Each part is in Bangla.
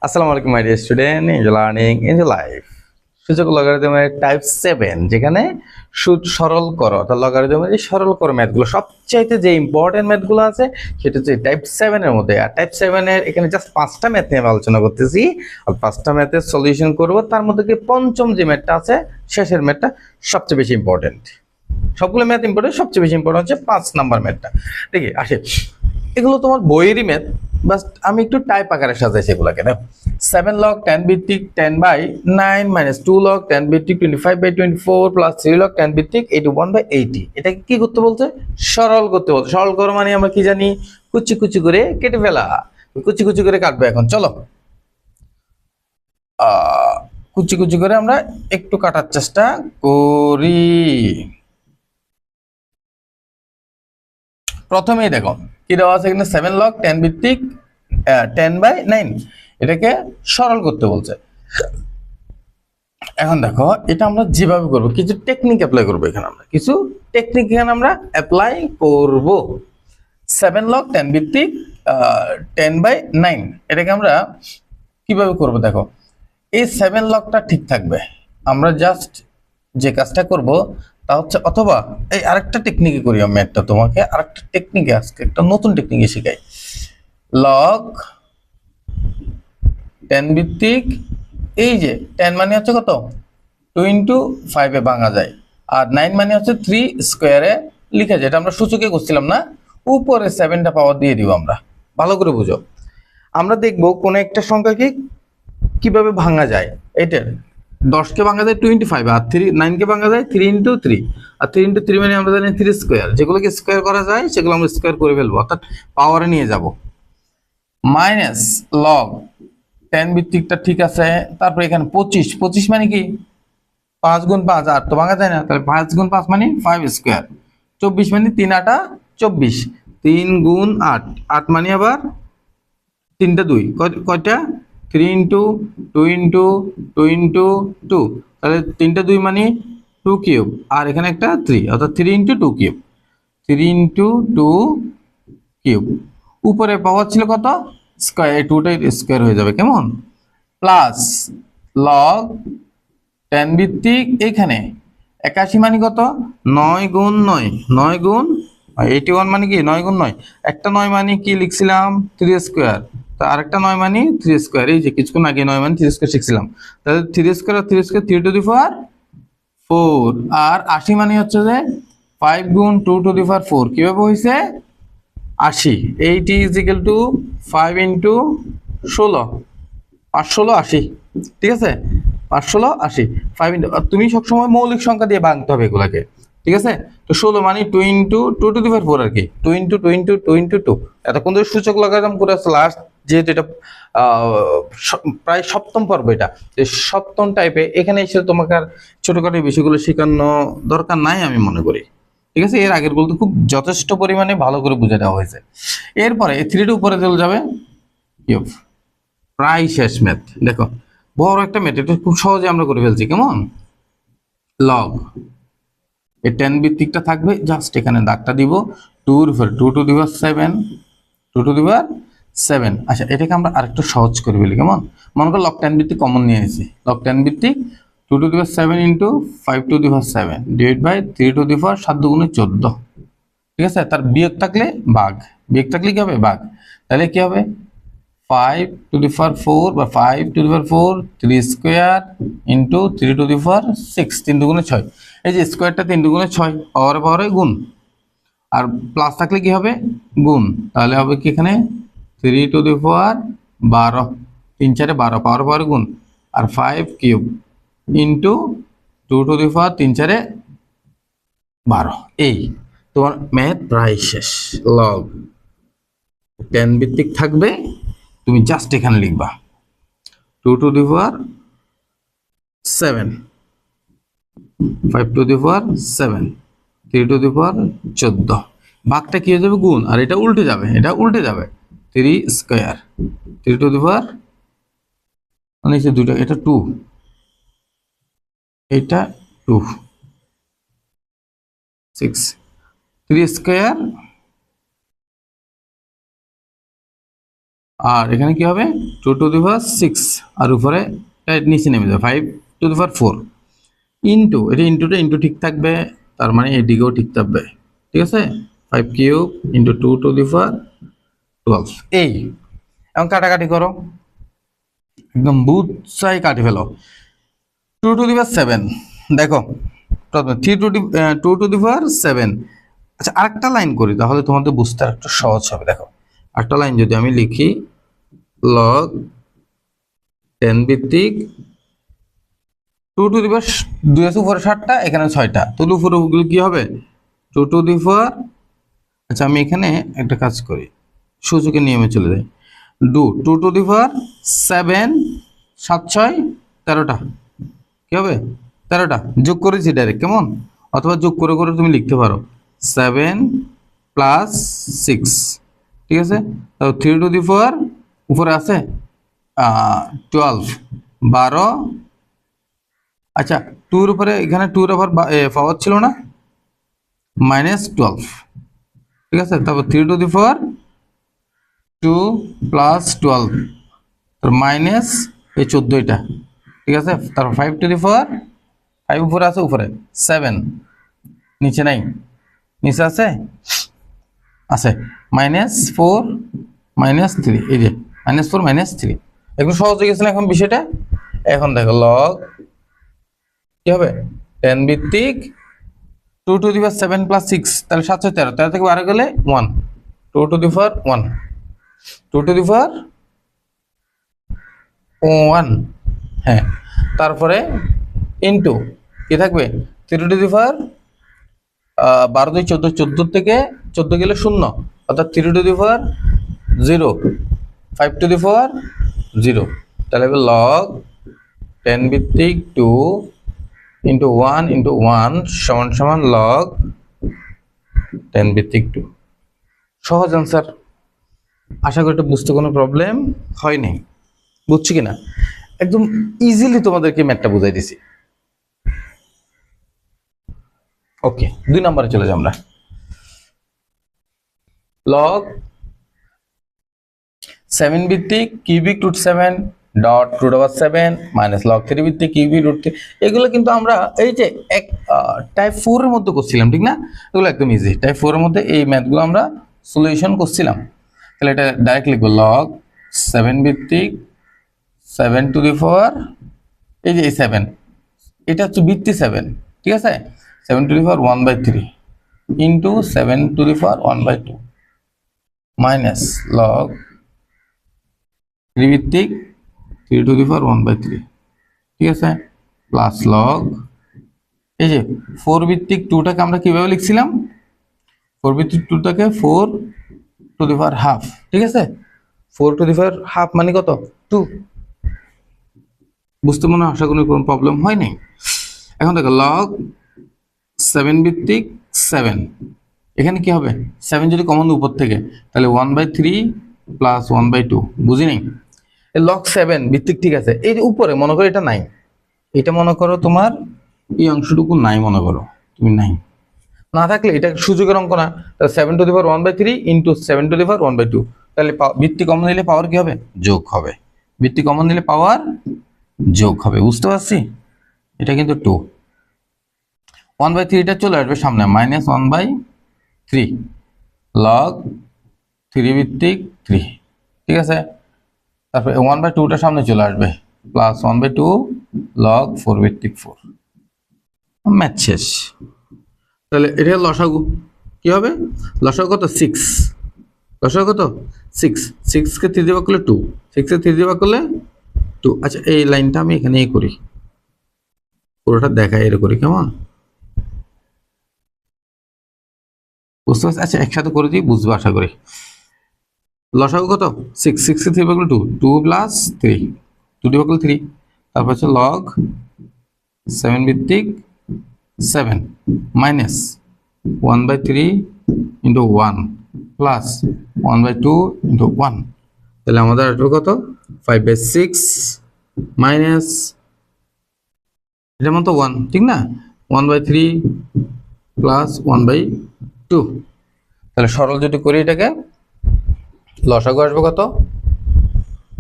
আসসালামু আলাইকুম my dear student, enjoy learning enjoy life. সূচক লগারিদমের টাইপ 7, যেখানে সুদ সরল করো অর্থাৎ লগারিদমের এই সরল করো ম্যাথগুলো সবচাইতে যে ইম্পর্টেন্ট ম্যাথগুলো আছে সেটা হচ্ছে টাইপ 7 এর মধ্যে। আর টাইপ 7 এর এখানে জাস্ট 5টা ম্যাথ নিয়ে আমি আলোচনা করতেছি, আর 5টা ম্যাথের সলিউশন করব। তার মধ্যে কি পঞ্চম যে ম্যাথটা আছে, শেষের ম্যাথটা সবচেয়ে বেশি ইম্পর্টেন্ট। সবগুলো ম্যাথ ইম্পর্টেন্ট, সবচেয়ে বেশি ইম্পর্টেন্ট হচ্ছে 5 নাম্বার ম্যাথটা। ঠিক আছে, আসে এগুলো তোমার বইয়েরই ম্যাথ, বাস আমি একটু টাইপ আকারে সাজাইছি এগুলাকে। না, 7 log 10 ভিত্তিক 10/9 - 2 log 10 ভিত্তিক 25/24 প্লাস 3 log 10 ভিত্তিক 81/80। এটাকে কি করতে বলছে? সরল করতে বলছে। সরল করো মানে আমরা কি জানি? কুচি কুচি করে কেটে ফেলা। কুচি কুচি করে কাটবে। এখন চলো কুচি কুচি করে আমরা একটু কাটার চেষ্টা করি। প্রথমেই দেখো কি দেওয়া আছে এখানে, 7 log 10 ভিত্তিক 10/9, এটাকে সরল করতে বলছে। এখন দেখো এটা আমরা যেভাবে করব, কিছু টেকনিক অ্যাপ্লাই করব। এখানে আমরা কিছু টেকনিক অ্যাপ্লাই করব। 7 log 10 ভিত্তিক 10/9, এটাকে আমরা কিভাবে করব দেখো। এই 7 লগটা ঠিক থাকবে, আমরা জাস্ট যে কাজটা করব তা হচ্ছে, অথবা এই আরেকটা টেকনিকে করি আমি, একটা তোমাকে আরেকটা টেকনিকে আজকে একটা নতুন টেকনিকে শেখাই। লগ 10 ভিত্তিক, এই যে 10 মানে হচ্ছে কত, 2 × 5 এ ভাঙা যায়, আর 9 মানে হচ্ছে 3 স্কোয়ারে লিখা যায়। এটা আমরা সূচকে করছিলাম না, উপরে 7টা পাওয়ার দিয়ে দিব আমরা। ভালো করে বুঝো, আমরা দেখব কোন একটা সংখ্যাকে কিভাবে ভাঙা যায়। এটার 10কে ভাঙা যায় 25, আর 9কে ভাঙা যায় 3 × 3, আর 3 × 3 মানে আমরা জানি 3 স্কোয়ার। যেগুলোকে স্কোয়ার করা যায় সেগুলো আমরা স্কোয়ার করে ফেলবো, অর্থাৎ পাওয়ারে নিয়ে যাব। মাইনাস লগ 10 ভিত্তিকটা ঠিক আছে, তারপর এখানে 25 মানে কি 5 × 5, আর তো ভাঙা যায় না, তাহলে 5 × 5 মানে 5 স্কোয়ার। 24 মানে 3 × 8 = 24, 3 × 8, 8 মানে আবার 3টা 2, কয়টা 3 × 2 × 2 × 2, তাহলে 3টা 2 মানে 2 কিউব, আর এখানে একটা 3, অর্থাৎ 3 × 2 কিউব, 3 × 2 কিউব। উপরে পাওয়ার ছিল কত, স্কয়ার, এই 2টাই স্কয়ার হয়ে যাবে, কেমন, প্লাস লগ 10 ভিত্তিক এখানে 81 মানে কত, 9 × 9, 9 × 81 মানে কি 9 × 9, একটা 9 মানে কি লিখছিলাম 3 স্কয়ার, তো আরেকটা 9 মানে 3 স্কয়ার। এই যে কিছুক্ষণ আগে 9 মানে 3 স্কয়ার শিখছিলাম, তাহলে 3 স্কয়ার আর 3 স্কয়ার 3 টু দি পাওয়ার 4, আর 80 মানে হচ্ছে যে 5 × 2 টু দি পাওয়ার 4। কিভাবে হইছে 80, 80 = 5 × 16, 5 × 16 80, ঠিক আছে, 5 × 16 80, 5 তুমি সবসময় মৌলিক সংখ্যা দিয়ে ভাঙতে হবে এগুলাকে, ঠিক আছে। তো 16 মানে 2 × 2 টু দি পাওয়ার 4, আর কি 2 × 2 × 2 × 2। এতক্ষণ ধরে সূচক লগারিদম করে আসছে, লাস্ট যেহেতু এটা প্রায় সপ্তম পর্ব, এটা সপ্তম টাইপে, এখানে এসে তোমাকে আর ছোটখাটো বিষয়গুলো শেখানো দরকার নাই আমি মনে করি, ঠিক আছে। এর আগের বলতে খুব যথেষ্ট পরিমাণে ভালো করে বুঝে দেওয়া হয়েছে। এরপরে 3টা উপরে চলে যাবে, কিউব, প্রায় শেষ ম্যাথ। দেখো বড় একটা ম্যাথ, এটা খুব সহজে আমরা করে ফেলছি, কেমন, লগ এই 10 ভিত্তিকটা থাকবে, জাস্ট এখানে দাগটা দিব, 2 এর উপর 2 to the power 7, 2 to the power 7। আচ্ছা, এটাকে আমরা আরেকটু সহজ করে ফেলি, কেমন, মনে করো লগ 10 ভিত্তিক কমন নিয়ে নিয়েছি, লগ 10 ভিত্তিক 2 to the power 7 × 5 to the power 7 divide by 3 to the power 7 × 14, ঠিক আছে। তার বিয়োগ থাকলে ভাগ, বিয়োগ থাকলে কি হবে, ভাগ। তাহলে কি হবে 5 টু দি পাওয়ার 4 বা 5 to the power 4 3 square into 3 to the power 6, 3 দুগুণে 6। এই যে স্কয়ারটা 3 দুগুণে 6, পাওয়ারে পাওয়ারে গুণ, আর প্লাস থাকলে কি হবে, গুণ। তাহলে হবে কি এখানে 3 টু দি পাওয়ার 12, 3 4 12, পাওয়ারে পাওয়ারে গুণ, আর 5 কিউব ইনটু 2 টু দি পাওয়ার 3 4 12। এই তোমার ম্যাথ প্রায় শেষ। লগ 10 ভিত্তিক থাকবে, তুমি জাস্ট এখানে লিখবা 2 to the power 7, 5 to the power 7, 3 to the power 14, ভাগটা কি হয়ে যাবে, গুণ, আর এটা উল্টে যাবে, এটা উল্টে যাবে, 3 স্কয়ার, 3 টু দি পাওয়ার মানে হচ্ছে দুটো, এটা 2, এটা 2, 6, 3 স্কয়ার আর এখানে কি হবে 2^6 আর উপরে নিচে নেমে যাবে 5^4 ইন্টু এটা ইন্টুটা ইন্টু ঠিক থাকবে, তার মানে এদিকেও ঠিক থাকবে, ঠিক আছে 5³ ইন্টু 2^12 এই। এখন কাটাকাটি করো, একদম বুঝাই কাটি ফেলো। 2^7 দেখো প্রথমে 2^7। আচ্ছা আরেকটা লাইন করি তাহলে তোমাদের বুঝতে একটু সহজ হবে। দেখো আরেকটা লাইন যদি আমি লিখি লগ 10 ভিত্তিক 2 আছে উপরে 7টা এখানে 6টা, তাহলে উপরে ওগুলো কি হবে 2^। আচ্ছা আমি এখানে একটা কাজ করি, সূচকের নিয়মে চলে যাই। 2^7 7 6 13টা কি হবে 13টা যোগ করেছি ডাইরেক্ট, কেমন? অথবা যোগ করে করে তুমি লিখতে পারো 7 + 6, ঠিক আছে। 3^4 উপরে আছে 12 12। আচ্ছা 2 এর উপরে এখানে 2 এর পাওয়ার ছিল না -12, ঠিক আছে। তারপর 3^4 2 + 12 তার মাইনাস এই 14টা, ঠিক আছে। তারপর 5^4 5 উপরে আছে উপরে 7 নিচে নাই, নিচে আছে আছে -4 -3, এই যে -4 -3 একটু সহজ হয়ে গেছে না এখন বিষয়টা। এখন দেখো লগ কি হবে 10 ভিত্তিক 2^7 + 6 তাহলে 7 6 13, 13 থেকে 12 গেলে 1 2^1 2^1 হ্যাঁ। তারপরে ইনটু কি থাকবে 3^4 12 2 14 14 থেকে 14 গেলে 0 অর্থাৎ 3^4 0 5^4 0, তাহলে লগ 10 ভিত্তিক 2 × 1 × 1 সমান লগ 10 ভিত্তিক 2। সহজ অ্যান্সার। আশা করি এটা বুঝতে কোনো প্রবলেম হয়নি, বুঝছি কিনা? একদম ইজিলি তোমাদেরকে ম্যাথটা বুঝাই দিছি। ওকে 2 নম্বরে চলে যাই আমরা। লগ 7 ভিত্তিক কিউবিক √7 ডট √7 মাইনাস লগ 3 ভিত্তিক কিউবিক √3, এগুলো কিন্তু আমরা এই যে এক টাইপ 4 এর মধ্যে করছিলাম, ঠিক না? এগুলো একদম ইজি, টাইপ 4 এর মধ্যে এই ম্যাথগুলো আমরা সলিউশন করছিলাম। তাহলে এটা ডাইরেক্ট লিখবো লগ 7 ভিত্তিক 7^4 এই যে এই 7 এটা হচ্ছে ভিত্তি 7, ঠিক আছে 7^4 1/3 ইন্টু 7^4 1/2 মাইনাস লগ 3 ভিত্তিক 3^4 1/3, ঠিক আছে প্লাস লগ এই যে 4 ভিত্তিক 2টাকে আমরা কিভাবে লিখছিলাম 4 ভিত্তিক 2টাকে 4^½ ঠিক আছে 4^½ মানে কত 2। বুঝতে মনে আশা করি কোনো প্রবলেম হয় নাই। এখন দেখো লগ 7 ভিত্তিক 7, এখানে কি হবে 7 যদি কমন উপর থেকে তাহলে 1/3 প্লাস 1/2, বুঝি নাই লগ 7 ভিত্তিক, ঠিক আছে। এই যে উপরে মনে করো এটা নাই, এটা মনে করো তোমার এই অংশটুকু নাই, মনে করো তুমি নাই, না থাকলে এটা সূচকের অঙ্ক না, তাহলে 7^1/3 ইন্টু 7^1/2, তাহলে ভিত্তি কমন নিলে পাওয়ার কি হবে যোগ হবে, ভিত্তি কমন নিলে পাওয়ার যোগ হবে, বুঝতে পারছি? এটা কিন্তু 2 1/3টা চলে আসবে সামনে -1/3 লগ 3 ভিত্তিক 3, ঠিক আছে। তারপরে 1/2টা সামনে চলে আসবে প্লাস 1/2 লগ 4 ভিত্তিক 4, ম্যাথ শেষ। তাহলে এটা লসাগু কি হবে লসাগু কত 6, লসাগু কত 6, 6 কে 3 দিয়ে ভাগ করলে 2, 6 কে 3 দিয়ে ভাগ করলে 2। আচ্ছা এই লাইনটা আমি এখানেই করি, পুরোটা দেখাই এর করি, কেমন বুঝতে পারছি? আচ্ছা একসাথে করে দিই, বুঝবো আশা করি। লসাগু কত 6, 6 কে 3 ভাগ করলে 2, 2 প্লাস 3, 2 দিয়ে ভাগ করলে 3, তারপর হচ্ছে লগ 7 ভিত্তিক 7 মাইনাস 1/3 ইন্টু 1 প্লাস 1/2 ইন্টু 1, তাহলে আমাদের আসবে কত 5/6 মাইনাস এটার মতো 1, ঠিক না 1/3 প্লাস 1/2। তাহলে সরল যদি করি এটাকে লসাগু আসবে কত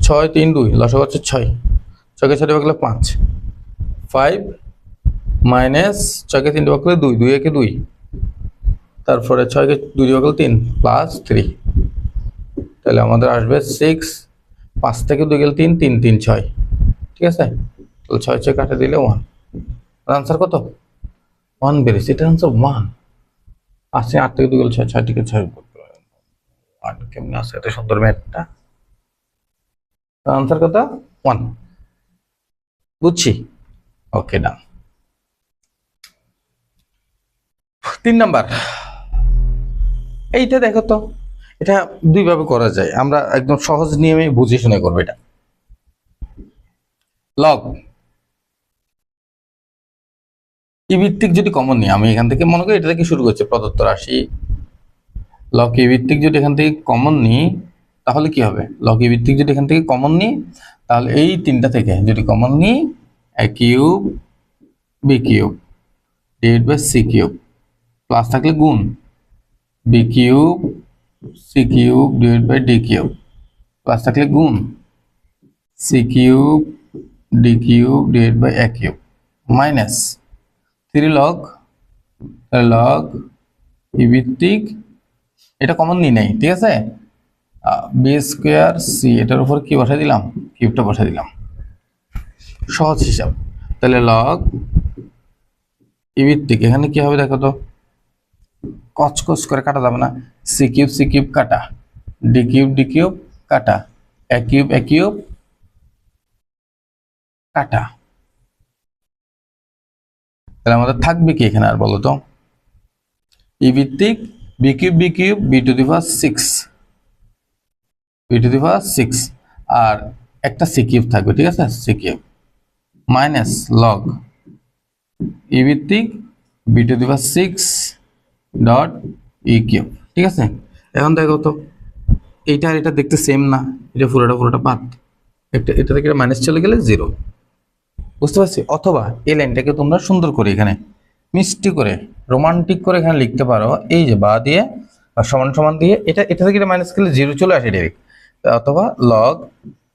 6 3 2 লসাগু হচ্ছে 6, 6 কে 6 ভাগ করলে 5, 5 মাইনাস 6 কে 3 ভাগ করলে 2, 2 একে 2, তারপরে 6 কে 2 ভাগ করলে 3 প্লাস 3, তাহলে আমাদের আসবে 6, 5 থেকে 2 গেলে 3, 3 3 6, ঠিক আছে। তাহলে 6 6 কাটে দিলে 1, আনসার কত 1 বেরিয়েছে, এটা আনসার 1 আসছে। 8 থেকে 2 গেলে 6, 6 থেকে 6 8 কেমন আছে এত সুন্দর ম্যাথটা, আনসার কত 1, বুঝছি। ওকে ডান। 3 নাম্বার, এইটা দেখো তো, এটা দুই ভাবে করা যায়, আমরা একদম সহজ নিয়মে বুঝে শুনে করবো এটা। লগ ই ভিত্তিক যদি কমন নিই, আমি এখান থেকে মনে করি এটা থেকে শুরু করছি প্রদত্ত রাশি, লগ ই ভিত্তিক যদি এখান থেকে কমন নিই তাহলে কি হবে, লগ ই ভিত্তিক যদি এখান থেকে কমন নিই তাহলে এই তিনটা থেকে যদি কমন নিই a cube b cube divide by c cube, plus থাকলে গুণ b cube c cube divide by d cube, plus থাকলে গুণ c cube d cube divide by a cube, minus 3 log log e ভিত্তিক, এটা কমন নিই নাই, ঠিক আছে, বি স্কোয়ার সি, এটার উপর কি বসাই দিলাম, কিউবটা বসাই দিলাম, সহজ হিসাব। তাহলে লগ ই ভিত্তিক এখানে কি হবে দেখো তো, কচকচ করে কাটা যাবে না, সি কিউব কাটা, ডি কিউব কাটা, এ কিউব কাটা, তাহলে আমাদের থাকবে কি এখানে আর বলো তো, ই ভিত্তিক b cube b to the power 6 আর একটা সি কিউব থাকবে, ঠিক আছে, c cube minus log e ভিত্তিক b to the power 6 dot e cube, ঠিক আছে। এখন দেখো তো এইটা আর এটা দেখতে সেম না, এটা পুরোটা বাদ, এটা থেকে মাইনাস চলে গেলে 0, বুঝতে পারছি। অথবা এই লাইনটাকে তোমরা সুন্দর করে এখানে মিষ্টি করে রোমান্টিক করে এখানে লিখতে পারো, এই যে বা দিয়ে আর সমান সমান দিয়ে, এটা থেকে মাইনাস করলে 0 চলে আসে ডাইরেক্ট। অথবা লগ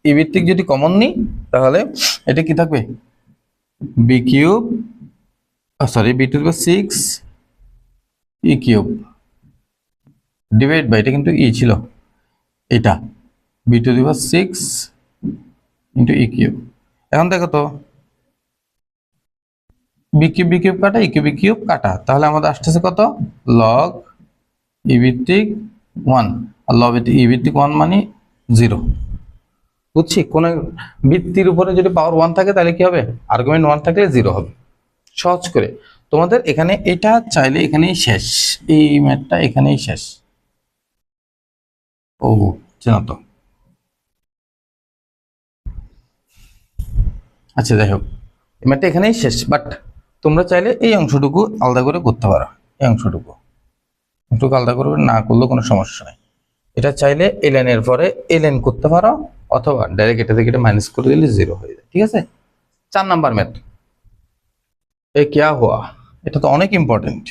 ই ভিত্তিক যদি কমন নিই তাহলে এটা কি থাকবে, B cube sorry B to the power 6 E cube divide by, এটা কিন্তু ই ছিল, এটা B to the power 6 into E cube. এখন দেখো তো বি কিউব কাটা, ই কিউব কাটা, তাহলে আমাদের আসতেছে কত, লগ ই ভিত্তিক 1 আর লগ ই ভিত্তিক 1 মানে 0, বুঝছি। কোন ভিত্তির উপরে যদি পাওয়ার 1 থাকে তাহলে কি হবে, আর্গুমেন্ট 1 থাকলে 0 হবে। সহজ করে তোমাদের এখানে এটা চাইলে এখানেই শেষ, এই ম্যাথটা এখানেই শেষ। ও চেনা তো, আচ্ছা যাই হোক, এই ম্যাথটা এখানেই শেষ, বাট তোমরা চাইলে এই অংশটুকু আলাদা করে করতে পারো, এই অংশটুকু একটু আলাদা করে না করলেও কোনো সমস্যা নেই। এটা চাইলে এই লাইনের পরে এই লাইন করতে পারো, অথবা ডাইরেক্ট এটা থেকে এটা মাইনাস করে দিলে 0 হয়ে যায়, ঠিক আছে। 4 নাম্বার ম্যাথ, এ क्या हुआ, এটা তো অনেক important.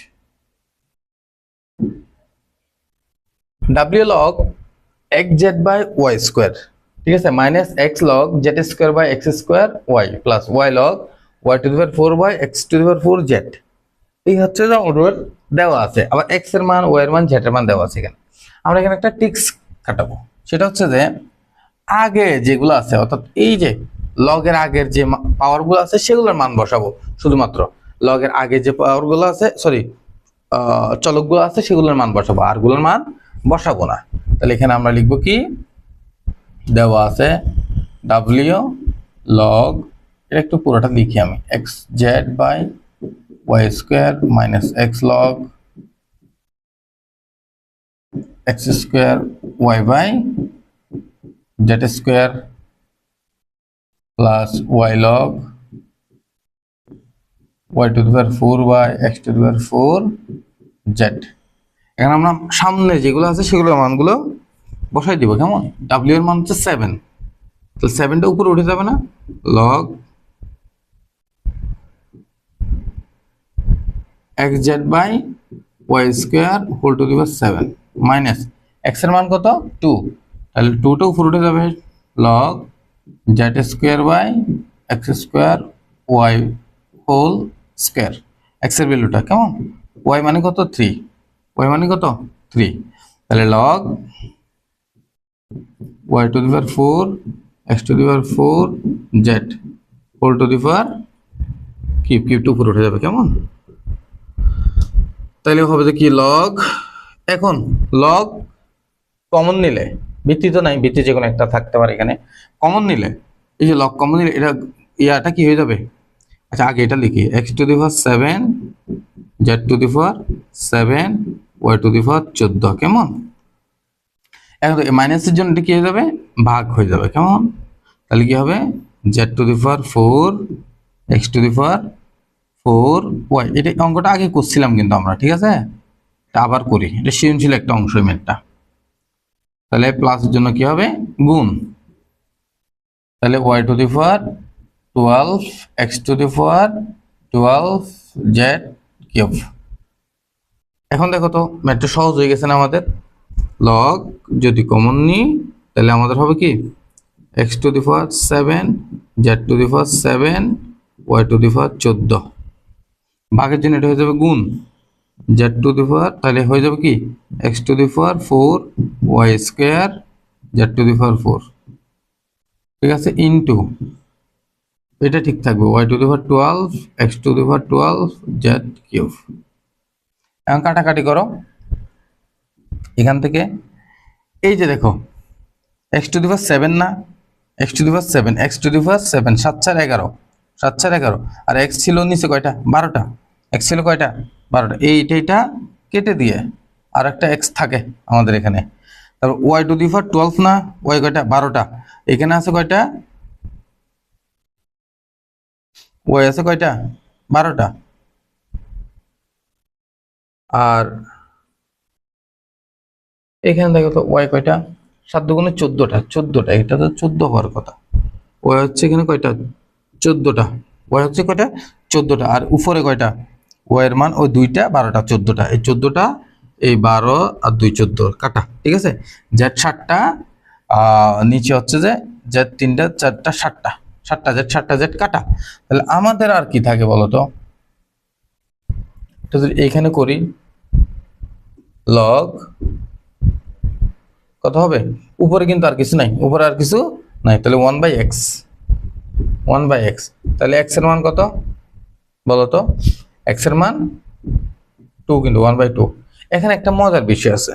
W log x Z by Y square, ঠিক আছে, minus x log Z square by x square Y plus Y log Y to the power 4 by x to the power 4 Z, এই হচ্ছে যে অর্ডার দেওয়া আছে, আবার এক্স এর মান ওয়াই এর মান জেড এর মান দেওয়া আছে। এখানে আমরা এখানে একটা টিক্স কাটাবো, সেটা হচ্ছে যে আগে যেগুলো আছে, অর্থাৎ এই যে লগের আগের যে পাওয়ারগুলো আছে সেগুলোর মান বসাবো, শুধুমাত্র লগের আগে যে পাওয়ারগুলো আছে, সরি চলকগুলো আছে সেগুলোর মান বসাবো, আর গুলোর মান বসাবো না। তাহলে এখানে আমরা লিখবো কি, দেওয়া আছে ডাব্লিউ লগ, এটা একটু পুরোটা লিখি আমি, x Z by Y square minus x log x square y by z square plus Y log Y to the power 4 by x to the power 4 z. এখানে আমরা সামনে যেগুলো আছে সেগুলোর মানগুলো বসাই দিব, কেমন, ডাব্লিউ এর মান হচ্ছে 7, তো 7টা উপরে উঠে যাবে না, log x Z by Y square whole to the power 7 minus x এর মান কত 2, তাহলে 2টা উপরে উঠে যাবে, log Z square by x square y whole square. X এর ভ্যালুটা কেমন, ওয়াই মানে কত 3, ওয়াই মানে কত 3, তাহলে log Y to the power 4 x to the power 4 z whole to the power cube, কিউবটা উপরে উঠে যাবে কেমন। তাহলে হবে যে কি লগ, এখন লগ কমন নিলে, ভিত্তি তো নাই, ভিত্তি যে কোনো একটা থাকতে পারে এখানে, কমন নিলে এই যে লগ কমন নিলে এটা ইয়াটা কি হয়ে যাবে। আচ্ছা আগে এটা লিখি, x to the power 7 z to the power 7 y to the power 14 কেমন। এখন মাইনাসের জন্য এটা কি হয়ে যাবে, ভাগ হয়ে যাবে কেমন। তাহলে কি হবে z to the power 4 x to the power 4 y. এটা অঙ্কটা আগে করছিলাম কিন্তু আমরা, ঠিক আছে, এটা আবার করি, এটা সৃজনশীল একটা অংশ ম্যাথটা। তাহলে প্লাসের জন্য কি হবে গুণ, তাহলে y to the power 12 x to the power 12 z cube. এখন দেখো তো ম্যাথটা সহজ হয়ে গেছে না আমাদের। লগ যদি কমন নিই তাহলে আমাদের হবে কি x to the power 7 z to the power 7 y to the power 14, ভাগের জন্য এটা হয়ে যাবে গুণ জেড টু দি পাওয়ার, তাহলে হয়ে যাবে কি x to the power 4 y square z to the power 4, ঠিক আছে, ইনটু এটা ঠিক থাকবে y to the power 12 x to the power 12 z cube. এখন কাটাকাটি করো এখান থেকে, এই যে দেখো এক্স টু দি পাওয়ার 7 না, x to the power 7 x to the power 7 7 4 11 7 4 11, আর এক্স ছিল নিচে কয়টা 12টা, এক্স ছিল কয়টা 12টা, এইটা কেটে দিয়ে আর একটা এক্স থাকে আমাদের এখানে। তারপর ওয়াই টু দি পাওয়ার 12 না, ওয়াই কয়টা 12টা, এখানে আছে কয়টা ওয়াই আছে কয়টা 12টা, আর এখানে দেখো তো ওয়াই কয়টা 7 দুগুণে 14টা, 14টা, এটা তো 14 হওয়ার কথা, ওয়াই হচ্ছে এখানে কয়টা 14টা, ওয়াই হচ্ছে কয়টা 14টা, আর উপরে কয়টা ওয়াই এর মান ওই 2টা 12টা 14টা, এই 14টা এই 12 আর 2 14 কাটা, ঠিক আছে। জেড 7টা নিচে হচ্ছে যে জেড 3টা 4টা 7টা 7টা জেড 7টা জেড কাটা। তাহলে আমাদের আর কি থাকে বলতো, এটা যদি এখানে করি লগ কত হবে, উপরে কিন্তু আর কিছু নাই, উপরে আর কিছু নাই, তাহলে 1/x 1/x, তাহলে x এর মান কত বলতো, x এর মান 2, কিন্তু 1/2। এখানে একটা মজার বিষয় আছে,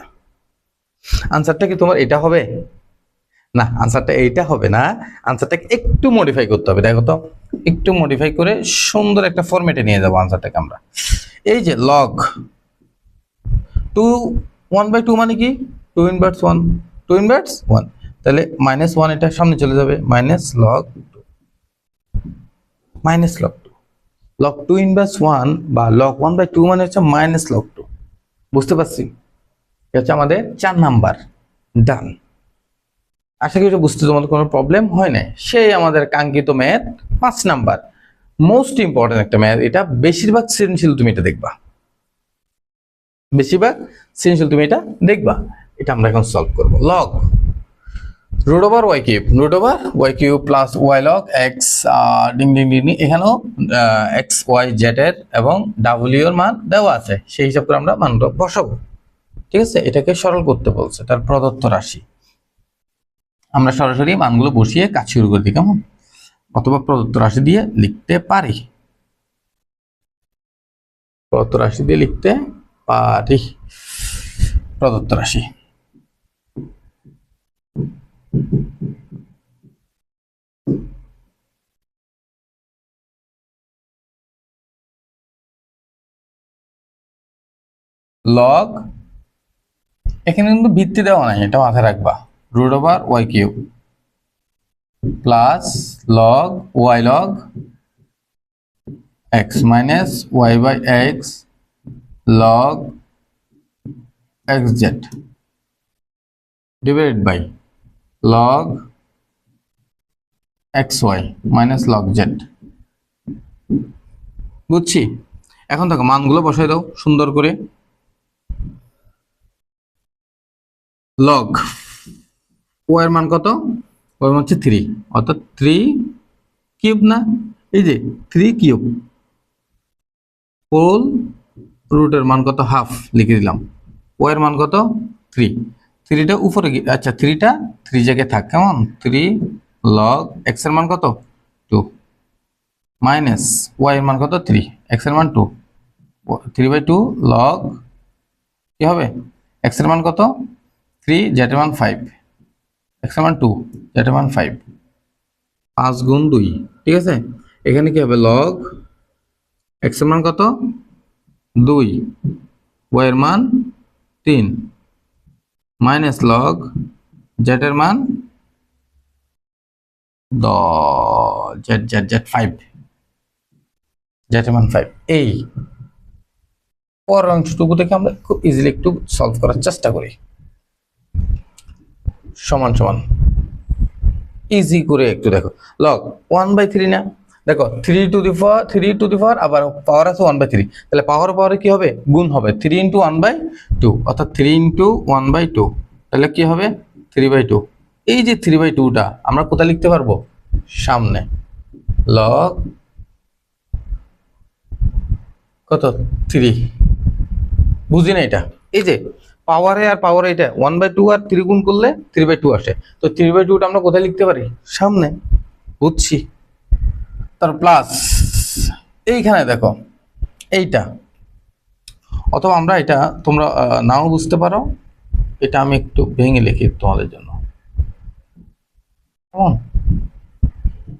আনসারটা কি তোমার এটা হবে না, আনসারটা এইটা হবে না, আনসারটাকে একটু মডিফাই করতে হবে। দেখো তো একটু মডিফাই করে সুন্দর একটা ফরম্যাটে নিয়ে যাবো আনসারটাকে আমরা। এই যে লগ 2 1/2 মানে কি 2 ইনভার্স 1 2 ইনভার্স 1, তাহলে -1 এটা সামনে চলে যাবে মাইনাস লগ লগ 2 ইনভার্স 1 বা লগ 1/2 মানে হচ্ছে মাইনাস লগ 2, বুঝতে পারছি। এটা হচ্ছে আমাদের 4 নাম্বার ডান। আশা করি এটা বুঝতে তোমাদের কোনো প্রবলেম হয় না। সেই আমাদের কাঙ্ক্ষিত ম্যাথ 5 নাম্বার, মোস্ট ইম্পর্টেন্ট একটা ম্যাথ, এটা বেশিরভাগ সৃজনশীল তুমি এটা দেখবা, বেশিরভাগ সৃজনশীল তুমি এটা দেখবা। এটা আমরা এখন সলভ করব। Log root over y cube plus Y log x ডিং ডিং ডিং, এখানেও এক্স ওয়াই জেড এর এবং ডাব্লিউ এর মান দেওয়া আছে, সেই হিসাব করে আমরা মানটা বসাবো, ঠিক আছে। এটাকে সরল করতে বলছে, তার প্রদত্ত রাশি আমরা সরাসরি মানগুলো বসিয়ে কাজ শুরু করে দিই কেমন, অথবা প্রদত্ত রাশি দিয়ে লিখতে পারি, প্রদত্ত রাশি দিয়ে লিখতে পারি, প্রদত্ত রাশি লগ, এখানে কিন্তু ভিত্তি দেওয়া নাই, এটা মাথায় রাখবা, root over y cube plus log y log x minus y by x log x z divided by log x y minus log z. বুঝছি। এখন দেখো মানগুলো বসাই দাও সুন্দর করে। লগ ও এর মান কত ওর মান হচ্ছে 3, অর্থাৎ 3 কিউব না, এই যে 3 কিউব হোল রুটের মান কত, হাফ লিখে দিলাম। ও এর মান কত 3, 3টা উপরে আচ্ছা 3টা 3 জায়গায় থাক, কেমন 3 লগ এক্স এর মান কত 2 মাইনাস ওয়াই এর মান কত 3, এক্স এর মান 2, 3/2 লগ কি হবে এক্স এর মান কত 3, জেড এর মান 5, এক্স এর মান 2, জেড এর মান 5, 5 গুণ 2, ঠিক আছে। এখানে কি হবে লগ এক্স এর মান কত 2, ওয়াই এর মান 3 মাইনাস লগ জেড এর মান জেড জেড জেড 5, জেড এর মান 5। এই পরের অংশটুকু থেকে আমরা খুব ইজিলি একটু সলভ করার চেষ্টা করি। সমান সমান ইজি করে একটু দেখো, লগ 1/3 না, দেখো 3 টু দি পাওয়ার আবার পাওয়ার আছে 1/3, তাহলে পাওয়ারে কি হবে গুণ হবে, 3 × 1/2, অর্থাৎ 3 × 1/2, তাহলে কি হবে 3/2। এই যে 3/2টা আমরা কোথায় লিখতে পারবো, সামনে লগ কত 3, বুঝি না এটা। এই যে পাওয়ারে আর পাওয়ারে এটা 1/2 আর 3 গুণ করলে 3/2 আসে, তো 3/2টা আমরা কোথায় লিখতে পারি, সামনে, বুঝছি। তার প্লাস এইখানে দেখো এইটা, অথবা আমরা এটা তোমরা নাও বুঝতে পারো, এটা আমি একটু ভেঙে লিখি তোমাদের জন্য, কেমন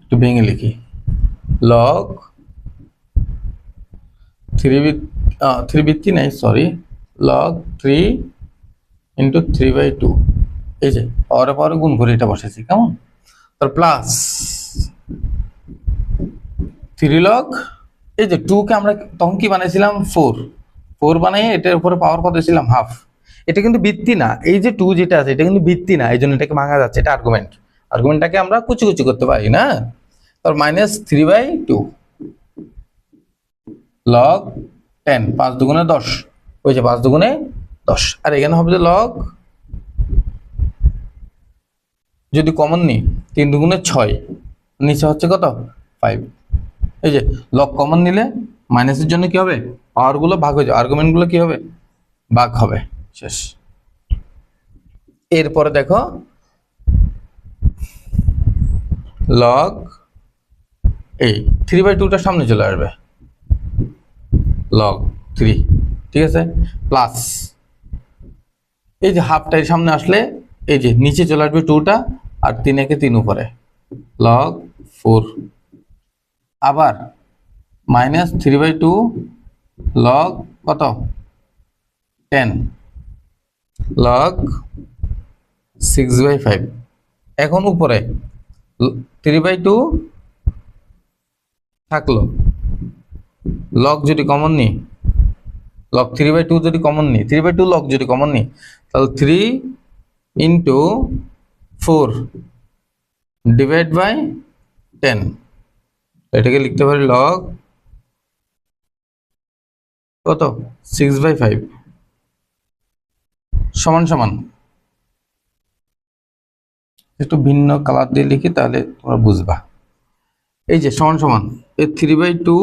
একটু ভেঙে লিখি, লগ 3 ভিত্তি নাই, সরি, লগ 3 × 3/2, এই যে পাওয়ারে গুণ করে এটা বসেছি, কেমন। তার প্লাস 3 লগ এই যে 2 কে আমরা তখন কি বানাইছিলাম 4 বানিয়ে এটার উপরে পাওয়ার কত ছিলাম হাফ। এটা কিন্তু ভিত্তি না, এই যে 2 যেটা আছে এটা কিন্তু ভিত্তি না, এই জন্য এটাকে ভাঙা যাচ্ছে, এটা আর্গুমেন্টটাকে আমরা কুচি কুচি করতে পারি না। তার মাইনাস 3/2 লগ 10, 5 দুগুণে 10, ওই যে 5 দুগুণে 10, আর এখানে হবে যে লগ, যদি কমন নিই 3 দুগুণে 6, নিচে হচ্ছে কত 5, এই যে লগ কমন নিলে মাইনাসের জন্য কি হবে, পাওয়ার গুলো ভাগ হয়ে যাবে, আর্গুমেন্ট গুলো কি হবে ভাগ হবে, শেষ। এরপরে দেখো লগ এই 3/2টা সামনে চলে আসবে, লগ 3, ঠিক আছে, প্লাস এই যে হাফটাই সামনে আসলে এই যে নিচে চলে আসবে 2টা, আর 3 একে 3 উপরে, লগ 4, আবার মাইনাস 3/2 লগ কত 10 লগ 6/5, এখন উপরে 3/2 থাকলো, লগ যদি কমন নিই, লগ 3/2 যদি কমন নিই, 3/2 লগ যদি কমন নিই, তাহলে 3 × 4 ডিভাইড বাই 10, এটাকে লিখতে পারি লগ কত 6/5 সমান সমান, একটু ভিন্ন কালার দিয়ে লিখি তাহলে তোমরা বুঝবা, এই যে সমান সমান এই 3/2,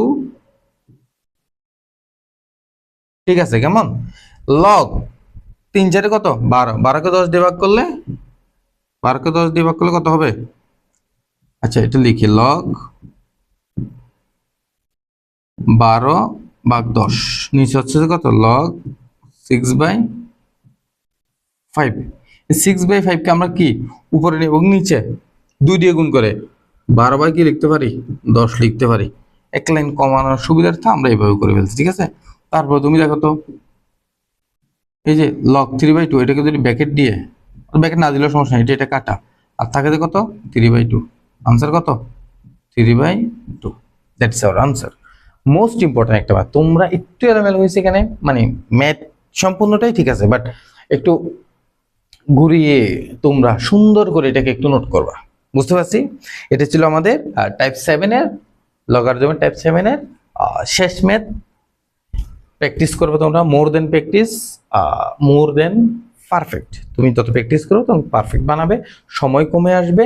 ঠিক আছে, কেমন লগ 3 4 কত 12, 12কে 10 দিয়ে ভাগ করলে, 12কে 10 দিয়ে ভাগ করলে কত হবে, আচ্ছা এটা লিখি লগ 12/10, নিচে হচ্ছে কত লগ 6/5, 6/5 কে আমরা কি উপরে নেব, নিচে 2 দিয়ে গুণ করে 12 কি লিখতে পারি 10 লিখতে পারি, এক লাইন কমানোর সুবিধার্থে আমরা এইভাবে করে ফেলছি, ঠিক আছে। তারপর তুমি দেখো তো এই যে লগ 3/2, এটাকে যদি ব্র্যাকেট দিয়ে, ব্র্যাকেট না দিলেও সমস্যা নেই, এটা কাটা, আর থাকে কত 3/2, আনসার কত 3/2, that's our answer. Most important একটা বার, তোমরা একটু এলোমেলো হয়েছে এখানে, মানে ম্যাথ সম্পূর্ণটাই ঠিক আছে, বাট একটু ঘুরিয়ে তোমরা সুন্দর করে এটাকে একটু নোট করবা, বুঝতে পারছি। এটা ছিল আমাদের টাইপ 7 এর লগারিদমের টাইপ 7 এর শেষ ম্যাথ। প্র্যাকটিস করবে তোমরা, মোর দেন প্র্যাকটিস মোর দেন পারফেক্ট। তুমি তত প্র্যাকটিস করো তখন পারফেক্ট বানাবে, সময় কমে আসবে,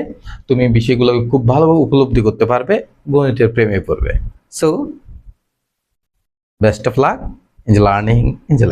তুমি বিষয়গুলোকে খুব ভালোভাবে উপলব্ধি করতে পারবে, গণিতের প্রেমে পড়বে। So best of luck, enjoy learning, enjoy